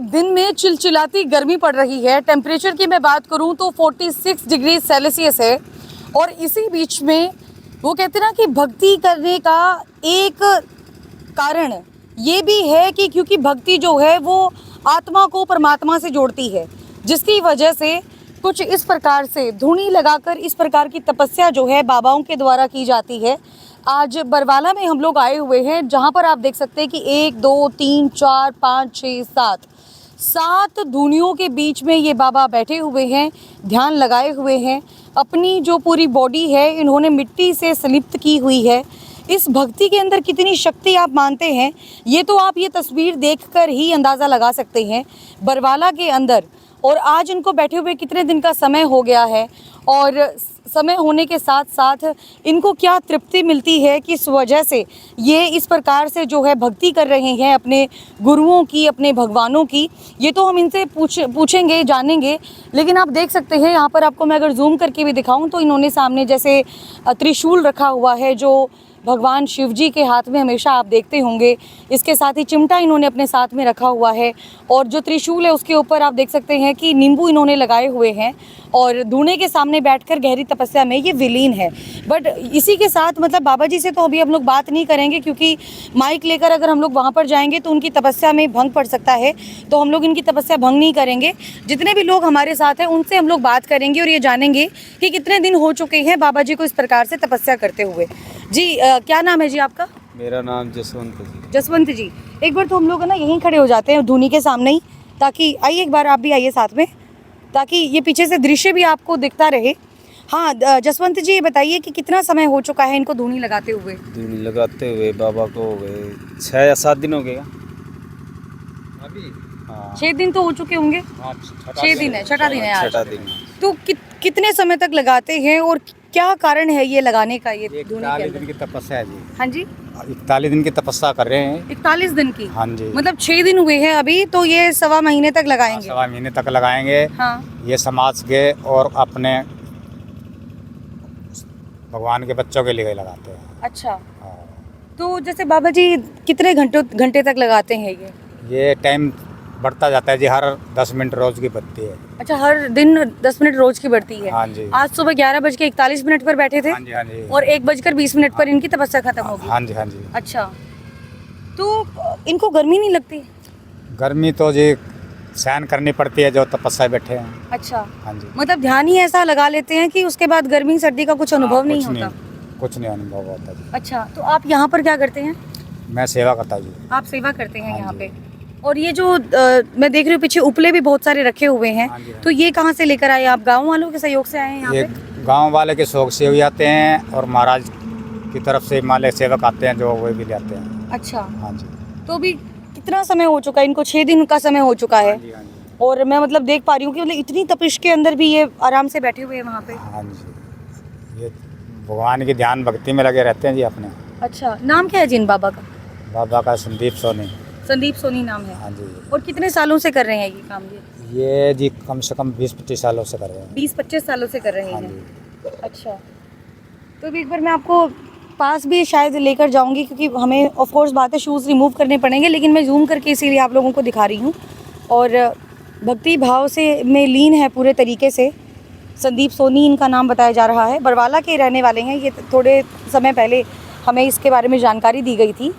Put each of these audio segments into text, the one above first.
दिन में चिलचिलाती गर्मी पड़ रही है। टेम्परेचर की मैं बात करूं तो 46 डिग्री सेल्सियस है। और इसी बीच में वो कहते हैं ना कि भक्ति करने का एक कारण ये भी है कि क्योंकि भक्ति जो है वो आत्मा को परमात्मा से जोड़ती है, जिसकी वजह से कुछ इस प्रकार से धूनी लगाकर इस प्रकार की तपस्या जो है बाबाओं के द्वारा की जाती है। आज बरवाला में हम लोग आए हुए हैं, जहाँ पर आप देख सकते हैं कि 1 2 3 4 5 6 7 धुनियों के बीच में ये बाबा बैठे हुए हैं, ध्यान लगाए हुए हैं। अपनी जो पूरी बॉडी है इन्होंने मिट्टी से संलिप्त की हुई है। इस भक्ति के अंदर कितनी शक्ति आप मानते हैं, ये तो आप ये तस्वीर देखकर ही अंदाज़ा लगा सकते हैं बरवाला के अंदर। और आज इनको बैठे हुए कितने दिन का समय हो गया है, और समय होने के साथ साथ इनको क्या तृप्ति मिलती है, किस वजह से ये इस प्रकार से जो है भक्ति कर रहे हैं अपने गुरुओं की, अपने भगवानों की, ये तो हम इनसे पूछेंगे, जानेंगे। लेकिन आप देख सकते हैं यहाँ पर, आपको मैं अगर जूम करके भी दिखाऊं तो इन्होंने सामने जैसे त्रिशूल रखा हुआ है, जो भगवान शिव जी के हाथ में हमेशा आप देखते होंगे। इसके साथ ही चिमटा इन्होंने अपने साथ में रखा हुआ है, और जो त्रिशूल है उसके ऊपर आप देख सकते हैं कि नींबू इन्होंने लगाए हुए हैं, और धूने के सामने बैठकर गहरी तपस्या में ये विलीन है। बट इसी के साथ मतलब बाबा जी से तो अभी हम लोग बात नहीं करेंगे, क्योंकि माइक लेकर अगर हम लोग वहाँ पर जाएंगे तो उनकी तपस्या में भंग पड़ सकता है, तो हम लोग इनकी तपस्या भंग नहीं करेंगे। जितने भी लोग हमारे साथ हैं उनसे हम लोग बात करेंगे और ये जानेंगे कि कितने दिन हो चुके हैं बाबा जी को इस प्रकार से तपस्या करते हुए। जी क्या नाम है जी आपका? मेरा नाम जसवंत जी। जसवंत जी, एक बार तो हम लोग है ना यहीं खड़े हो जाते हैं धुनी के सामने ही, ताकि आइए एक बार आप भी आइए साथ में, ताकि ये पीछे से दृश्य भी आपको दिखता रहे। हाँ जसवंत जी, ये बताइए कि कितना समय हो चुका है इनको धुनी लगाते हुए? धूनी लगाते हुए बाबा को हो गए 6 या 7 दिन हो गए अभी। हाँ 6 दिन तो हो चुके होंगे। 6 दिन है, छठा दिन है आज। छठा दिन। तो कितने समय तक लगाते हैं और क्या कारण है ये लगाने का? ये धुनी के 41 अंदर दिन की तपस्या है जी। हाँ जी, 41 दिन की तपस्या कर रहे हैं। 41 दिन की? हाँ जी, मतलब 6 दिन हुए हैं अभी, तो ये 1.25 महीने तक लगाएंगे? 1.25 महीने तक लगाएंगे। हाँ, ये समाज के और अपने भगवान के बच्चों के लिए लगाते हैं। अच्छा। हाँ। तो जैसे बाबा जी कितने घंटे तक लगाते हैं ये टाइम बढ़ता जाता है जी, हर 10 मिनट रोज की बत्ती है। अच्छा, हर दिन 10 मिनट रोज की बढ़ती है? हाँ जी। आज सुबह 11:41 पर बैठे थे? हाँ जी, हाँ जी। और 1:20 पर इनकी तपस्या खत्म होगी? हाँ जी, हाँ जी। अच्छा, तो इनको गर्मी नहीं लगती? गर्मी तो जी सहन करनी पड़ती है जो तपस्या बैठे हैं। अच्छा, हाँ जी। मतलब ध्यान ही ऐसा लगा लेते हैं कि उसके बाद गर्मी सर्दी का कुछ अनुभव नहीं होता? कुछ नहीं अनुभव होता जी। अच्छा, तो आप यहाँ पर क्या करते हैं? मैं सेवा करता जी। आप सेवा करते हैं हाँ यहाँ जी। पे? और ये जो मैं देख रही हूँ पीछे उपले भी बहुत सारे रखे हुए हैं, हाँ जी, हाँ तो ये कहाँ से लेकर आए आप? गाँव वालों के सहयोग से आए हैं यहाँ ये पे? गांव वाले के शौक से भी आते हैं और महाराज की तरफ से हिमालय सेवक आते हैं जो वो भी ले आते हैं। अच्छा, हाँ जी। तो अभी कितना समय हो चुका है इनको? 6 दिन का समय हो चुका है। हाँ जी, हाँ जी। और मैं मतलब देख पा रही हूँ कि मतलब इतनी तपिश के अंदर भी ये आराम से बैठे हुए हैं वहाँ पे। हाँ जी, ये भगवान की ध्यान भक्ति में लगे रहते हैं जी अपने। अच्छा, नाम क्या है जिन बाबा का? बाबा का संदीप सोनी। संदीप सोनी नाम है। हाँ जी। और कितने सालों से कर रहे हैं ये काम? ये जी कम से कम 20-25 सालों से कर रहे हैं। 20-25 सालों से कर रहे हाँ हैं? जी। अच्छा, तो अभी एक बार मैं आपको पास भी शायद लेकर जाऊंगी, क्योंकि हमें ऑफ कोर्स बात है शूज़ रिमूव करने पड़ेंगे, लेकिन मैं जूम करके इसीलिए आप लोगों को दिखा रही हूँ। और भक्ति भाव से में लीन है पूरे तरीके से। संदीप सोनी इनका नाम बताया जा रहा है, बरवाला के रहने वाले हैं। ये थोड़े समय पहले हमें इसके बारे में जानकारी दी गई थी।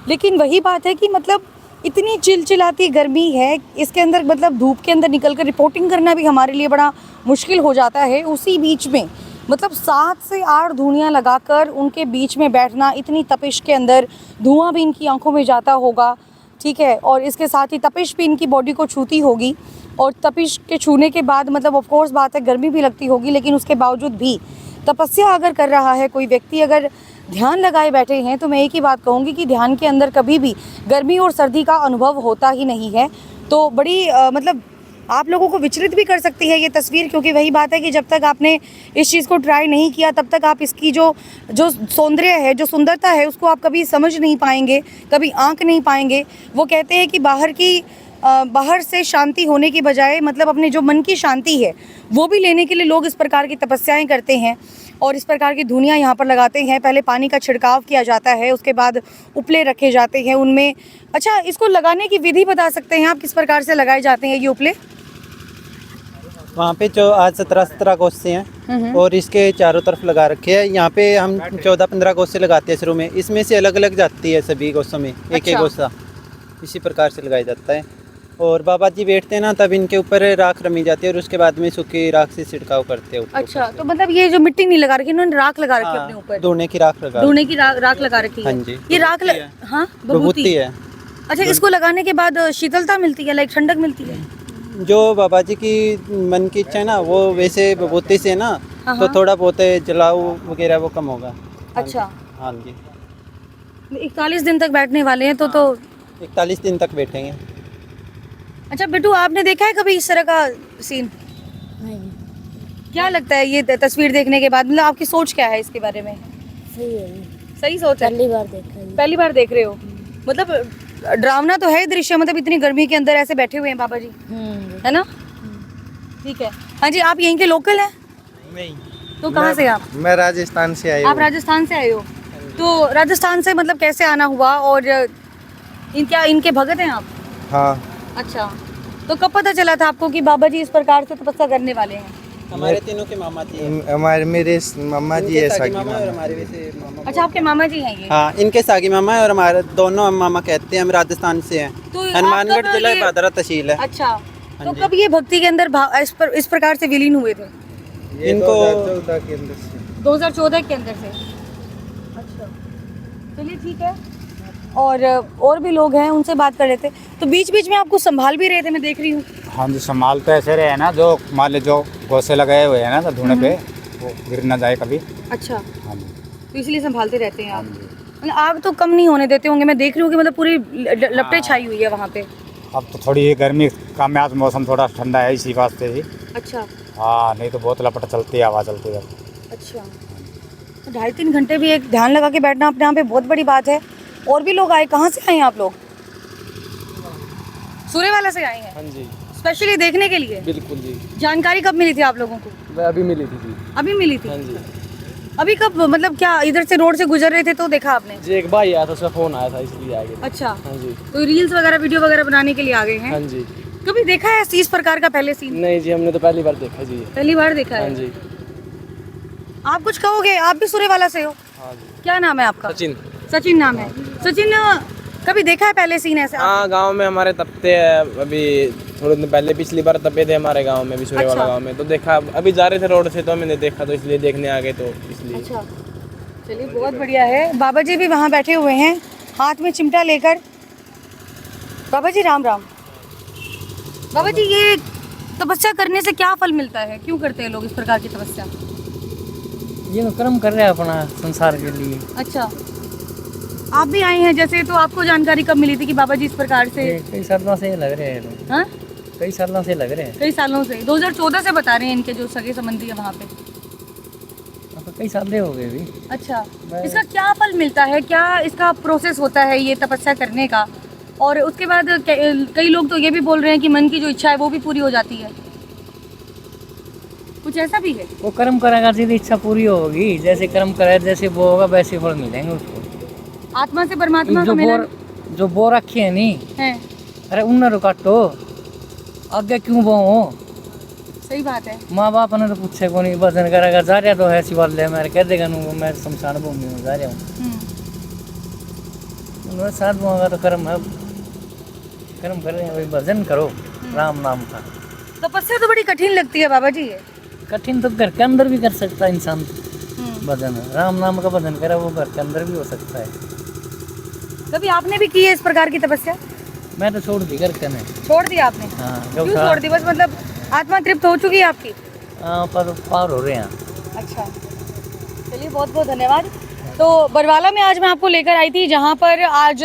लेकिन वही बात है कि मतलब इतनी चिलचिलाती गर्मी है, इसके अंदर मतलब धूप के अंदर निकलकर रिपोर्टिंग करना भी हमारे लिए बड़ा मुश्किल हो जाता है। उसी बीच में मतलब 7 से 8 धुनियाँ लगाकर उनके बीच में बैठना, इतनी तपिश के अंदर धुआं भी इनकी आंखों में जाता होगा, ठीक है, और इसके साथ ही तपिश भी इनकी बॉडी को छूती होगी। और तपिश के छूने के बाद मतलब ऑफ कोर्स बात है गर्मी भी लगती होगी, लेकिन उसके बावजूद भी तपस्या अगर कर रहा है कोई व्यक्ति, अगर ध्यान लगाए बैठे हैं, तो मैं एक ही बात कहूँगी कि ध्यान के अंदर कभी भी गर्मी और सर्दी का अनुभव होता ही नहीं है। तो बड़ी मतलब आप लोगों को विचलित भी कर सकती है ये तस्वीर, क्योंकि वही बात है कि जब तक आपने इस चीज़ को ट्राई नहीं किया तब तक आप इसकी जो सौंदर्य है, जो सुंदरता है, उसको आप कभी समझ नहीं पाएंगे, कभी आंक नहीं पाएंगे। वो कहते हैं कि बाहर की बाहर से शांति होने की बजाय मतलब अपने जो मन की शांति है वो भी लेने के लिए लोग इस प्रकार की तपस्याएं करते हैं और इस प्रकार की धुनियाँ यहाँ पर लगाते हैं। पहले पानी का छिड़काव किया जाता है, उसके बाद उपले रखे जाते हैं उनमें। अच्छा, इसको लगाने की विधि बता सकते हैं आप, किस प्रकार से लगाए जाते हैं ये उपले? वहाँ पे जो आज 17 गोश्ते हैं और इसके चारों तरफ लगा रखे हैं। यहाँ पे हम 14-15 गोश्ते लगाते हैं शुरू में, इसमें से अलग अलग जाती है सभी गोश्तों में एक एक गोश्ता इसी प्रकार से लगाया जाता है। और बाबा जी बैठते हैं ना तब इनके ऊपर राख रमी जाती है और उसके बाद में सूखी राख से छिड़काव करते हैं। अच्छा, तो मतलब ये जो मिट्टी नहीं लगा रखी, इन्होंने राख लगा रखी है अपने ऊपर? धोने की राख लगा, धोने की राख लगा रखी है। हाँ जी, ये राख हाँ विभूति है। अच्छा, इसको लगाने के बाद शीतलता मिलती है, लाइक ठंडक मिलती है? जो बाबा जी की मन की इच्छा है ना वो वैसे विभूति से ना तो थोड़ा बहुत जलाऊ वगैरह वो कम होगा। अच्छा, हाँ जी। 41 दिन तक बैठने वाले हैं तो 41 दिन तक बैठेंगे। अच्छा बिट्टू, आपने देखा है कभी इस तरह का सीन? नहीं। क्या लगता है ये तस्वीर देखने के बाद, मतलब आपकी सोच क्या है इसके बारे में? सही है, सही सोच है? पहली बार देखा है। पहली बार देख रहे हो? मतलब डरावना तो है दृश्य, मतलब इतनी गर्मी के अंदर ऐसे बैठे हुए हैं बाबा जी, है ना? ठीक है। हाँ जी, आप यहीं के लोकल हैं? नहीं। तो कहाँ से आप? मैं राजस्थान से आया आप राजस्थान से आए हो? तो राजस्थान से मतलब कैसे आना हुआ और इनके भगत हैं आप? हाँ। अच्छा, तो कब पता चला था आपको कि बाबा जी इस प्रकार से तपस्या करने वाले हैं? हमारे तीनों के मामा जी हमारे मेरे मामा जी है, सागी मामा और हमारे वैसे मामा। अच्छा, आपके मामा जी हैं ये? हाँ, इनके सागी मामा है और हमारे दोनों मामा कहते हैं। हम राजस्थान से हैं, तो हनुमानगढ़ जिला भादरा तहसील है। अच्छा, तो कब ये भक्ति के अंदर इस प्रकार से विलीन हुए थे? इनको 2014 के अंदर से। 2014 के अंदर से। अच्छा, चलिए ठीक है। और भी लोग हैं, उनसे बात कर लेते। तो बीच बीच में आपको संभाल भी रहे थे, मैं देख रही हूँ। हाँ जी, संभाल तो ऐसे रहे हैं ना, जो मान ली जो गोसे लगाए हुए हैं ना तो धुने पे वो गिर ना जाए कभी। अच्छा, हाँ जी, तो इसलिए संभालते रहते हैं आप। मतलब आग तो कम नहीं होने देते होंगे, मैं देख रही हूँ कि मतलब पूरी लपटें छाई हुई है वहाँ पे। अब तो थोड़ी गर्मी का में आज मौसम थोड़ा ठंडा है इसी वास्ते ही। अच्छा। हाँ, नहीं तो बहुत लपट चलती है, हवा चलती है। अच्छा, तो 2.5-3 घंटे भी एक ध्यान लगा के बैठना अपने यहाँ पे बहुत बड़ी बात है। और भी लोग आए, कहाँ से आए हैं आप लोग? सूर्यवाला से आए हैं? हाँ जी, स्पेशली देखने के लिए? बिल्कुल जी। जानकारी कब मिली थी आप लोगों को? वह अभी मिली थी जी। अभी मिली थी? हाँ जी अभी कब, मतलब क्या इधर से रोड से गुजर रहे थे तो देखा आपने? जी, एक भाई आया था, उसका फोन आया था इसलिए आ गए। अच्छा, हाँ जी। तो रील्स वगैरह वीडियो वगैरह बनाने के लिए आ गए हैं? हाँ जी। कभी देखा है इस प्रकार का पहले सीन? नहीं जी, हमने तो पहली बार देखा जी। पहली बार देखा हाँ है? जी। आप कुछ कहोगे? आप भी सूर्यवाला से हो? हाँ जी। क्या नाम है आपका? सचिन। सचिन नाम है। सचिन, कभी देखा है पहले सीन ऐसा? हाँ, गांव में हमारे तपते हैं अभी थोड़े दिन पहले, पिछली बार तपे थे हमारे गांव में भी, सूर्यवाला अच्छा। गांव में। तो देखा, अभी जा रहे थे रोड से तो मैंने देखा, तो इसलिए देखने आ गए, तो इसलिए। अच्छा, चलिए बहुत बढ़िया है। बाबा जी भी वहाँ बैठे हुए हैं हाथ में चिमटा लेकर। बाबा जी राम राम। बाबा जी, ये तपस्या करने से क्या फल मिलता है? क्यों करते हैं लोग इस प्रकार की तपस्या? ये तो कर्म कर रहे हैं अपना संसार के लिए। अच्छा, आप भी आए हैं जैसे, तो आपको जानकारी कब मिली थी कि बाबा जी इस प्रकार से? कई सालों से लग रहे हैं लोग। हाँ, कई सालों से लग रहे हैं। कई सालों से? 2014 से बता रहे हैं इनके जो सगे संबंधी है वहाँ पे। अब तो कई साल हो गए भी। अच्छा, इसका क्या फल मिलता है? क्या इसका प्रोसेस होता है ये तपस्या करने का? और उसके बाद कई लोग तो ये भी बोल रहे हैं कि मन की जो इच्छा है वो भी पूरी हो जाती है। कुछ ऐसा भी है? वो कर्म करेगा सीधी इच्छा पूरी होगी। जैसे कर्म करे, जैसे वो होगा वैसे फल मिलेंगे उसको। आत्मा से परमात्मा जो का मिलन जो बो रखी है नहीं है। अरे उन्हें काटो, आगे क्यों बो? सही बात है। माँ बाप ने तो पूछे को नहीं, भजन करेगा जा रहा तो है शिवालय में, कह देगा मैं शमशान भूमि में जा रहा हूँ। उन्होंने साथ होगा तो कर्म है, कर्म कर रहे हैं भाई, भजन करो राम नाम का। तपस्या तो बड़ी कठिन लगती है बाबा जी ये। कठिन तो घर के अंदर भी कर सकता है इंसान। भजन राम नाम का भजन करे वो घर के अंदर भी हो सकता है। कभी आपने भी की है इस प्रकार की तपस्या? मैं तो छोड़ दी करके ने। छोड़ दी आपने? हाँ, क्यों छोड़ दी? बस मतलब आत्मा तृप्त हो चुकी है आपकी? पर पार हो रहे हैं। अच्छा, चलिए बहुत बहुत धन्यवाद। तो बरवाला में आज मैं आपको लेकर आई थी, जहाँ पर आज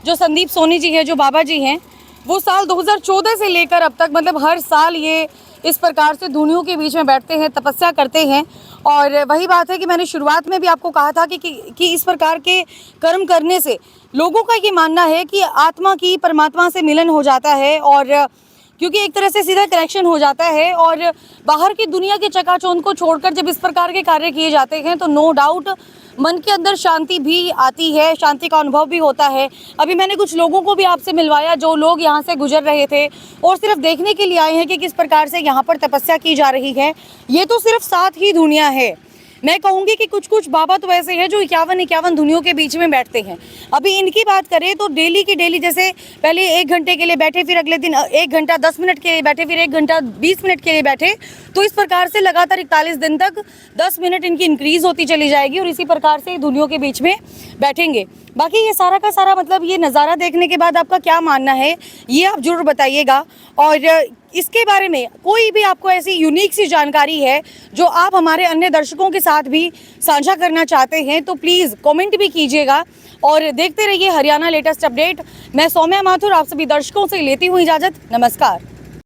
जो संदीप सोनी जी है, जो बाबा जी हैं, वो साल 2014 से लेकर अब तक मतलब हर साल ये इस प्रकार से धुनियों के बीच में बैठते हैं, तपस्या करते हैं। और वही बात है कि मैंने शुरुआत में भी आपको कहा था कि इस प्रकार के कर्म करने से लोगों का ये मानना है कि आत्मा की परमात्मा से मिलन हो जाता है, और क्योंकि एक तरह से सीधा कनेक्शन हो जाता है। और बाहर की दुनिया के चकाचौंध को छोड़कर जब इस प्रकार के कार्य किए जाते हैं तो नो डाउट मन के अंदर शांति भी आती है, शांति का अनुभव भी होता है। अभी मैंने कुछ लोगों को भी आपसे मिलवाया जो लोग यहाँ से गुजर रहे थे और सिर्फ देखने के लिए आए हैं कि किस प्रकार से यहाँ पर तपस्या की जा रही है। ये तो सिर्फ 7 ही दुनिया है। मैं कहूँगी कि कुछ कुछ बाबा तो ऐसे हैं जो 51 दुनियों के बीच में बैठते हैं। अभी इनकी बात करें तो डेली की डेली, जैसे पहले 1 घंटे के लिए बैठे, फिर अगले दिन 1 घंटा 10 मिनट के लिए बैठे, फिर 1 घंटा 20 मिनट के लिए बैठे, तो इस प्रकार से लगातार 41 दिन तक 10 मिनट इनकी इंक्रीज होती चली जाएगी और इसी प्रकार से दुनियों के बीच में बैठेंगे। बाकी ये सारा का सारा मतलब ये नज़ारा देखने के बाद आपका क्या मानना है ये आप जरूर बताइएगा। और इसके बारे में कोई भी आपको ऐसी यूनिक सी जानकारी है जो आप हमारे अन्य दर्शकों के साथ भी साझा करना चाहते हैं तो प्लीज़ कमेंट भी कीजिएगा और देखते रहिए हरियाणा लेटेस्ट अपडेट। मैं सौम्या माथुर आप सभी दर्शकों से लेती हूँ इजाज़त। नमस्कार।